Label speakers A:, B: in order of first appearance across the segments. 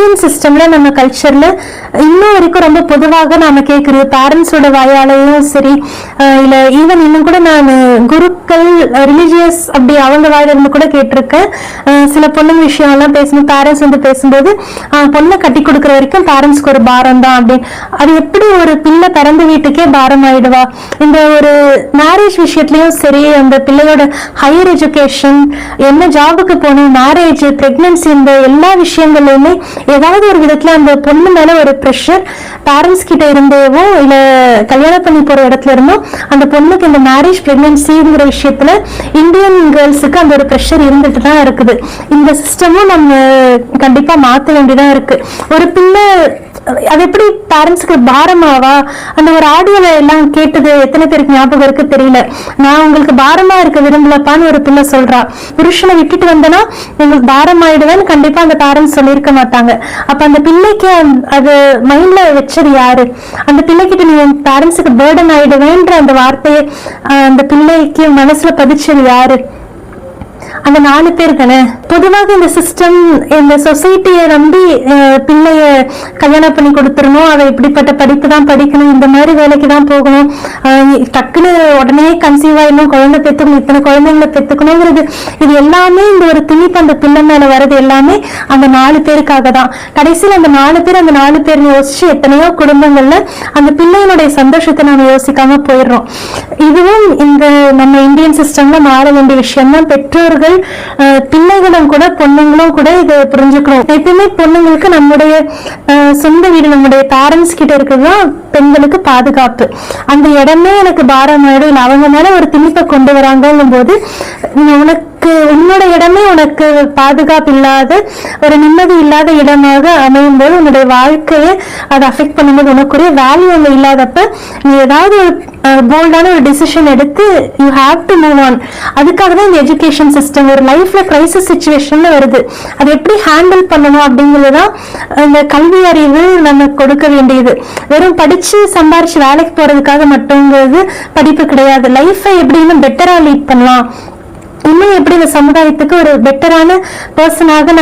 A: Indian சிஸ்டம்ல நம்ம கல்ச்சர்ல இன்னும் வரைக்கும் ரொம்ப பொதுவாக நாம கேட்கறது பேரண்ட்ஸோட வாயாலையும் சரி, இல்ல ஈவன் இன்னும் கூட நான் குருக்கள் ரிலீஜியஸ் அப்படி அவங்க வாயில இருந்து கூட கேட்டிருக்கேன். சில பொண்ணுங்க விஷயம் எல்லாம் பேசணும், பேரண்ட்ஸ் வந்து பேசும்போது பொண்ணை கட்டி கொடுக்குற வரைக்கும் பேரண்ட்ஸ்க்கு ஒரு பாரம் தான் அப்படின்னு. அது எப்படி ஒரு பிள்ளை பிறந்த வீட்டுக்கே பாரம் ஆயிடுவா? இந்த ஒரு மேரேஜ் விஷயத்துலயும் சரி, அந்த பிள்ளையோட ஹையர் எஜுகேஷன், என்ன ஜாபுக்கு போகணும், மேரேஜ், பிரெக்னன்சி, இந்த எல்லா விஷயங்கள்லயுமே ஏதாவது ஒரு விதத்துல அந்த பொண்ணு மேல ஒரு ப்ரெஷர் பேரண்ட்ஸ் கிட்ட இருந்தேவோ இல்ல கல்யாணம் பண்ணி போற இடத்துல இருந்தோ அந்த பொண்ணுக்கு இந்த மேரேஜ் பிரெக்னன்சிங்கிற விஷயத்துல இந்தியன் கேர்ள்ஸுக்கு அந்த ஒரு ப்ரெஷர் இருந்துட்டு தான் இருக்குது. இந்த சிஸ்டமும் நம்ம கண்டிப்பா மாத்த வேண்டியதா இருக்கு. ஒரு பிள்ளை அது எப்படி பேரண்ட்ஸுக்கு பாரமாவா? அந்த ஒரு ஆடியோல எல்லாம் கேட்டது எத்தனை பேருக்கு ஞாபகம் இருக்கு தெரியல. நான் உங்களுக்கு பாரமா இருக்க விரும்பலப்பான்னு ஒரு பிள்ளை சொல்றா. புருஷனை விட்டுட்டு வந்தனா உங்களுக்கு பாரம் ஆயிடுவேன்னு கண்டிப்பா அந்த பேரண்ட்ஸ் சொல்லியிருக்க மாட்டாங்க. அப்ப அந்த பிள்ளைக்கு அது மைண்ட்ல வச்சது யாரு? அந்த பிள்ளைகிட்ட நீ பேரண்ட்ஸுக்கு பேர்டன் ஆயிடுவேன்ற அந்த வார்த்தையை அந்த பிள்ளைக்கு மனசுல பதிச்சது யாரு? அந்த 4 பேர் தானே. பொதுவாக இந்த சிஸ்டம், இந்த சொசைட்டியை நம்பி பிள்ளைய கல்யாணம் பண்ணி கொடுத்துடணும், அவ இப்படிப்பட்ட படிப்பு தான் படிக்கணும், இந்த மாதிரி வேலைக்கு தான் போகணும், டக்குன்னு உடனே கன்சீவ் ஆயிடணும், குழந்தை பெற்றுக்கணும், இத்தனை குழந்தைங்களை பெற்றுக்கணுங்கிறது, இது எல்லாமே இந்த ஒரு திணிப்பு அந்த பிள்ளை மேல வர்றது எல்லாமே அந்த 4 பேருக்காக தான். கடைசியில் அந்த 4 பேர் யோசிச்சு எத்தனையோ குடும்பங்கள்ல அந்த பிள்ளைகளுடைய சந்தோஷத்தை நம்ம யோசிக்காம போயிடுறோம். இதுவும் இந்த நம்ம இந்தியன் சிஸ்டம்ல மாற வேண்டிய விஷயம் தான். பெற்றோர்கள் பிள்ளைகளும் கூட பொண்ணுங்களும் கூட இதை புரிஞ்சுக்கணும். எப்பயுமே பொண்ணுங்களுக்கு நம்முடைய சொந்த வீடு, நம்முடைய பேரண்ட்ஸ் கிட்ட இருக்குதுதான் பெண்களுக்கு பாதுகாப்பு. அந்த இடமே எனக்கு பாரமாயிடும், இல்லை அவங்க மேல ஒரு திணிப்பை கொண்டு வராங்கும் போது உனக்கு உன்னோட இடமே உனக்கு பாதுகாப்பு இல்லாத ஒரு நிம்மதி இல்லாத இடமாக அமையும் போது உன்னுடைய வாழ்க்கையை அதை அஃபெக்ட் பண்ணும்போது உனக்குரிய வேல்யூ அங்க இல்லாதப்ப நீ ஏதாவது ஒரு போல்டான ஒரு டிசிஷன் எடுத்து you have to move on. அதுக்காக தான் இந்த எஜுகேஷன் சிஸ்டம் ஒரு லைஃப்ல கிரைசிஸ் சிச்சுவேஷன்ல வருது. அதை எப்படி ஹேண்டில் பண்ணணும் அப்படிங்கிறதுதான் இந்த கல்வி அறிவு நம்ம கொடுக்க வேண்டியது. வெறும் படிச்சு சம்பாரிச்சு வேலைக்கு போறதுக்காக மட்டும்ங்கிறது படிப்பு கிடையாது. லைஃபை எப்படி இன்னும் பெட்டரா லீட் பண்ணலாம், இன்னும் எப்படி இந்த சமுதாயத்துக்கு ஒரு பெட்டரான பர்சனாக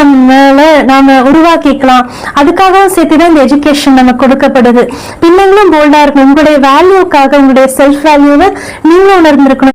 A: நாம உருவாக்கிக்கலாம், அதுக்காகவும் சேர்த்துதான் இந்த எஜுகேஷன் நமக்கு கொடுக்கப்படுது. பிள்ளைங்களும் போல்டா இருக்கணும். உங்களுடைய வேல்யூக்காக, உங்களுடைய செல்ஃப் வேல்யூவை நீங்களும் உணர்ந்திருக்கணும்.